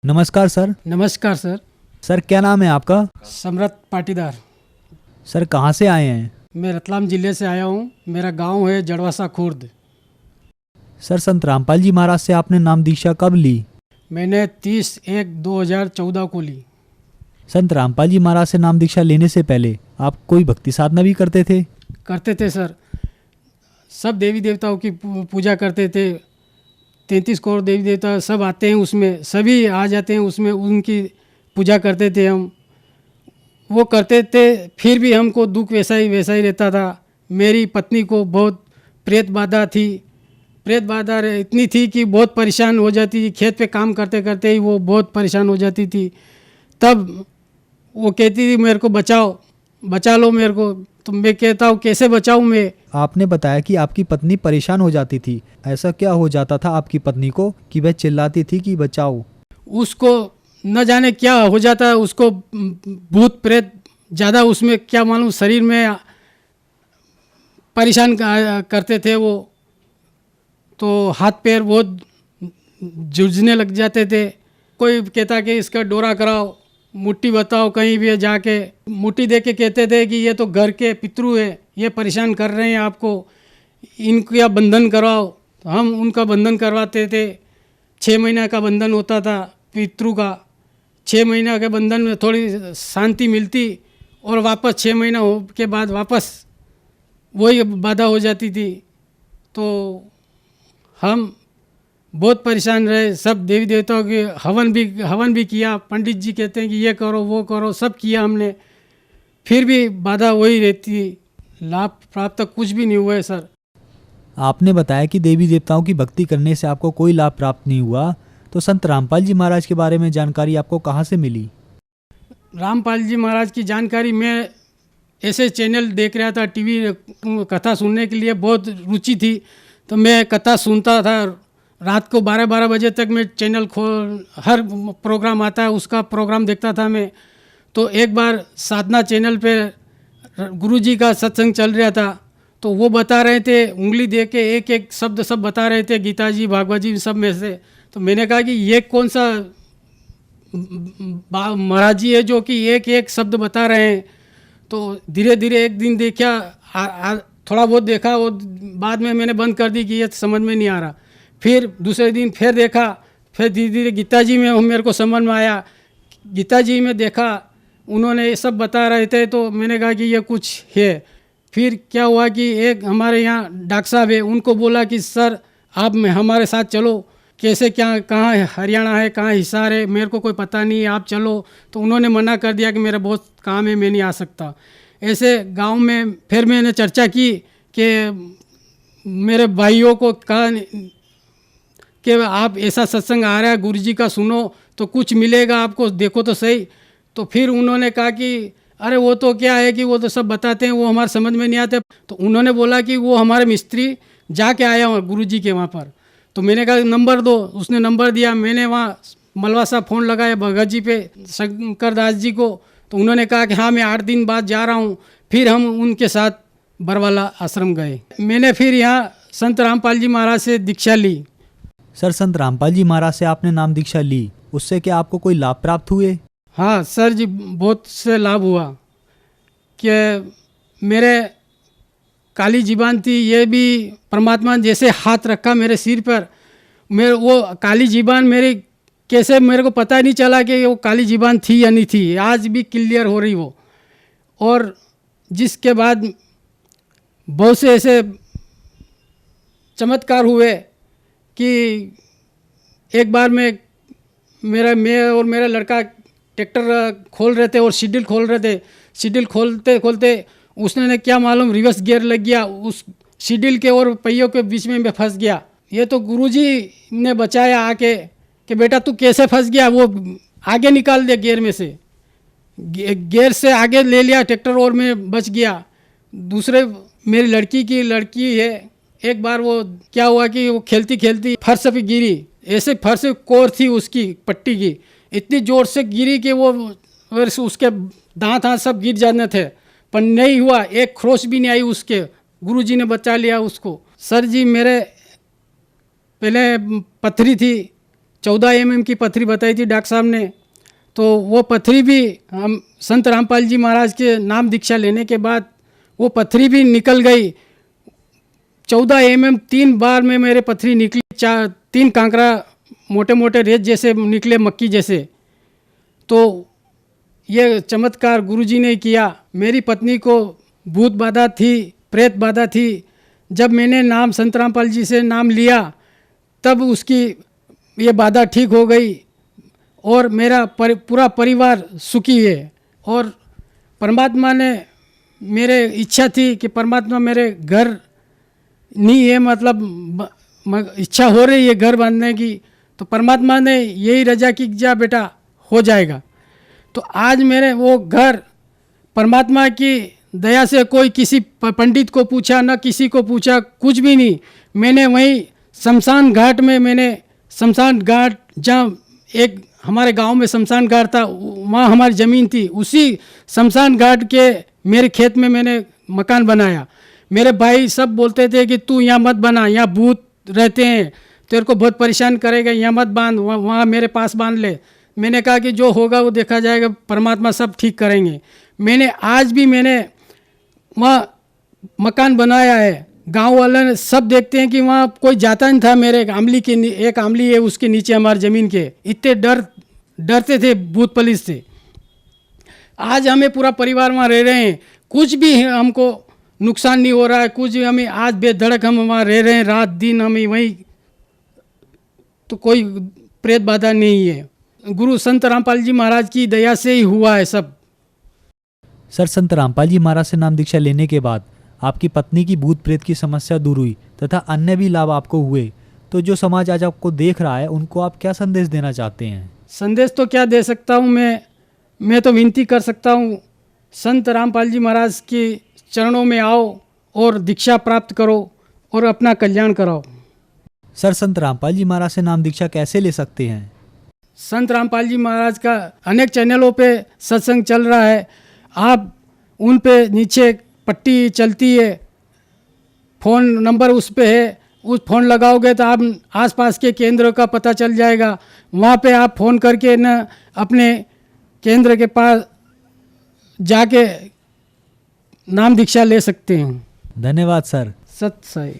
नमस्कार सर। नमस्कार sir. Sir क्या नाम है आपका? सम्राट पाटीदार। सर कहाँ से आए हैं? मैं रतलाम जिले से आया हूँ। मेरा गांव है जड़वासा खुर्द। सर संत रामपाल जी महाराज से आपने नाम दीक्षा कब ली? मैंने 30/1/2014 को ली। संत रामपाल जी महाराज से नाम दीक्षा लेने से पहले आप कोई भक्ति साधना भी करते थे? करते थे सर। सब देवी देवताओं की पूजा करते थे। 33 करोड़ देवी देवता सब आते हैं, उसमें सभी आ जाते हैं, उसमें उनकी पूजा करते थे हम। वो करते थे, फिर भी हमको दुख वैसा ही रहता था। मेरी पत्नी को बहुत प्रेत बाधा थी। प्रेत बाधा इतनी थी कि बहुत परेशान हो जाती थी। खेत पे काम करते करते ही वो बहुत परेशान हो जाती थी। तब वो कहती थी मेरे को बचाओ, बचा लो मेरे को। तो मैं कहता हूँ कैसे बचाऊँ मैं। आपने बताया कि आपकी पत्नी परेशान हो जाती थी। ऐसा क्या हो जाता था आपकी पत्नी को कि वह चिल्लाती थी कि बचाओ? उसको न जाने क्या हो जाता है, उसको भूत प्रेत ज़्यादा उसमें क्या मालूम शरीर में परेशान करते थे वो। तो हाथ पैर बहुत जूझने लग जाते थे। कोई कहता कि इसका डोरा कराओ, मुट्ठी बताओ, कहीं भी जाके मुट्ठी दे के कहते थे कि ये तो घर के पितरू है, ये परेशान कर रहे हैं आपको, इनका बंधन करवाओ। तो हम उनका बंधन करवाते थे। 6 महीना का बंधन होता था पितरू का। 6 महीना के बंधन में थोड़ी शांति मिलती और वापस 6 महीना के बाद वापस वही बाधा हो जाती थी। तो हम बहुत परेशान रहे। सब देवी देवताओं के हवन भी किया। पंडित जी कहते हैं कि ये करो वो करो, सब किया हमने, फिर भी बाधा वही रहती। लाभ प्राप्त कुछ भी नहीं हुआ है सर। आपने बताया कि देवी देवताओं की भक्ति करने से आपको कोई लाभ प्राप्त नहीं हुआ, तो संत रामपाल जी महाराज के बारे में जानकारी आपको कहाँ से मिली? रामपाल जी महाराज की जानकारी मैं ऐसे चैनल देख रहा था, टीवी कथा सुनने के लिए बहुत रुचि थी। तो मैं कथा सुनता था। रात को 12-12 बजे तक मैं चैनल हर प्रोग्राम आता है उसका प्रोग्राम देखता था मैं। तो एक बार साधना चैनल पे गुरुजी का सत्संग चल रहा था। तो वो बता रहे थे, उंगली दे के एक एक शब्द सब बता रहे थे, गीता जी भागवत जी सब में से। तो मैंने कहा कि ये कौन सा महाराज जी है जो कि एक एक शब्द बता रहे हैं। तो धीरे धीरे एक दिन देखा, थोड़ा बहुत देखा, वो बाद में मैंने बंद कर दी कि ये समझ में नहीं आ रहा। फिर दूसरे दिन फिर देखा, फिर धीरे धीरे गीता जी में मेरे को समझ में आया। गीता जी में देखा, उन्होंने ये सब बता रहे थे। तो मैंने कहा कि ये कुछ है। फिर क्या हुआ कि एक हमारे यहाँ डॉक्टर साहब है, उनको बोला कि सर आप हमारे साथ चलो, कैसे क्या कहाँ हरियाणा है कहाँ हिसार है मेरे को कोई पता नहीं है, आप चलो। तो उन्होंने मना कर दिया कि मेरा बहुत काम है, मैं नहीं आ सकता। ऐसे गांव में फिर मैंने चर्चा की कि मेरे भाइयों को कहा कि आप ऐसा सत्संग आ रहा है गुरुजी का, सुनो तो कुछ मिलेगा आपको, देखो तो सही। तो फिर उन्होंने कहा कि अरे वो तो क्या है कि वो तो सब बताते हैं, वो हमारे समझ में नहीं आते। तो उन्होंने बोला कि वो हमारे मिस्त्री जाके आया हूँ गुरुजी के वहाँ पर। तो मैंने कहा नंबर दो, उसने नंबर दिया। मैंने वहाँ मलवा सा फ़ोन लगाया भगत जी पे, शंकर दास जी को। तो उन्होंने कहा कि हाँ मैं 8 दिन बाद जा रहा हूँ। फिर हम उनके साथ बरवाला आश्रम गए। मैंने फिर यहाँ संत रामपाल जी महाराज से दीक्षा ली। सर संत रामपाल जी महाराज से आपने नाम दीक्षा ली, उससे क्या आपको कोई लाभ प्राप्त हुए? हाँ सर जी, बहुत से लाभ हुआ कि मेरे काली जीबान थी, ये भी परमात्मा ने जैसे हाथ रखा मेरे सिर पर, मेरे वो काली जीबान मेरी कैसे मेरे को पता नहीं चला कि वो काली जीबान थी या नहीं थी। आज भी क्लियर हो रही वो। और जिसके बाद बहुत से ऐसे चमत्कार हुए कि एक बार मैं और मेरा लड़का ट्रैक्टर खोल रहे थे और शिडिल खोल रहे थे। शिडिल खोलते खोलते उसने क्या मालूम रिवर्स गियर लग गया उस शिडिल के और पहियों के बीच में मैं फंस गया। ये तो गुरुजी ने बचाया आके कि बेटा तू कैसे फंस गया, वो आगे निकाल दिया गियर में से, गियर से आगे ले लिया ट्रैक्टर और मैं बच गया। दूसरे मेरी लड़की है, एक बार वो क्या हुआ कि वो खेलती खेलती फर्श पे गिरी। ऐसे फर्श कोर थी उसकी पट्टी की, इतनी ज़ोर से गिरी कि वो उसके दांत सब गिर जाने थे, पर नहीं हुआ, एक खरोच भी नहीं आई उसके। गुरुजी ने बचा लिया उसको। सर जी मेरे पहले पथरी थी, 14 mm की पथरी बताई थी डॉक्टर साहब ने। तो वो पथरी भी हम संत रामपाल जी महाराज के नाम दीक्षा लेने के बाद वो पथरी भी निकल गई। 14 mm 3 बार में मेरे पथरी निकली, 3 कांकरा मोटे मोटे रेत जैसे निकले, मक्की जैसे। तो ये चमत्कार गुरुजी ने किया। मेरी पत्नी को भूत बाधा थी, प्रेत बाधा थी। जब मैंने नाम संत रामपाल जी से नाम लिया तब उसकी ये बाधा ठीक हो गई और मेरा पूरा परिवार सुखी है। और परमात्मा ने, मेरे इच्छा थी कि परमात्मा मेरे घर नहीं है, मतलब इच्छा हो रही है घर बांधने की, तो परमात्मा ने यही रजा की जा बेटा हो जाएगा। तो आज मेरे वो घर परमात्मा की दया से, कोई किसी पंडित को पूछा ना किसी को पूछा, कुछ भी नहीं। मैंने वहीं शमशान घाट में, मैंने शमशान घाट जहाँ एक हमारे गांव में शमशान घाट था, वहाँ हमारी ज़मीन थी, उसी शमशान घाट के मेरे खेत में मैंने मकान बनाया। मेरे भाई सब बोलते थे कि तू यहाँ मत बना, यहाँ भूत रहते हैं, तेरे को बहुत परेशान करेगा, यहाँ मत बांध, वहाँ मेरे पास बांध ले। मैंने कहा कि जो होगा वो देखा जाएगा, परमात्मा सब ठीक करेंगे। मैंने आज भी वहाँ मकान बनाया है। गांव वाले सब देखते हैं कि वहाँ कोई जाता नहीं था। मेरे एक आमली है उसके नीचे हमारी ज़मीन के, इतने डरते थे भूत पुलिस से। आज हमें पूरा परिवार वहाँ रह रहे हैं, कुछ भी हमको नुकसान नहीं हो रहा है, कुछ भी हमें आज बेधड़क हम वहाँ रह रहे हैं, रात दिन हमें वहीं, तो कोई प्रेत बाधा नहीं है। गुरु संत रामपाल जी महाराज की दया से ही हुआ है सब। सर, संत रामपाल जी महाराज से नाम दीक्षा लेने के बाद आपकी पत्नी की भूत प्रेत की समस्या दूर हुई तथा अन्य भी लाभ आपको हुए, तो जो समाज आज आपको देख रहा है उनको आप क्या संदेश देना चाहते हैं? संदेश तो क्या दे सकता हूँ मैं तो विनती कर सकता हूँ, संत रामपाल जी महाराज के चरणों में आओ और दीक्षा प्राप्त करो और अपना कल्याण कराओ। सर, संत रामपाल जी महाराज से नाम दीक्षा कैसे ले सकते हैं? संत रामपाल जी महाराज का अनेक चैनलों पे सत्संग चल रहा है, आप उन पे नीचे पट्टी चलती है, फ़ोन नंबर उस पे है, उस फ़ोन लगाओगे तो आप आसपास के केंद्र का पता चल जाएगा। वहाँ पे आप फ़ोन करके न अपने केंद्र के पास जाके नाम दीक्षा ले सकते हैं। धन्यवाद सर। सत साई।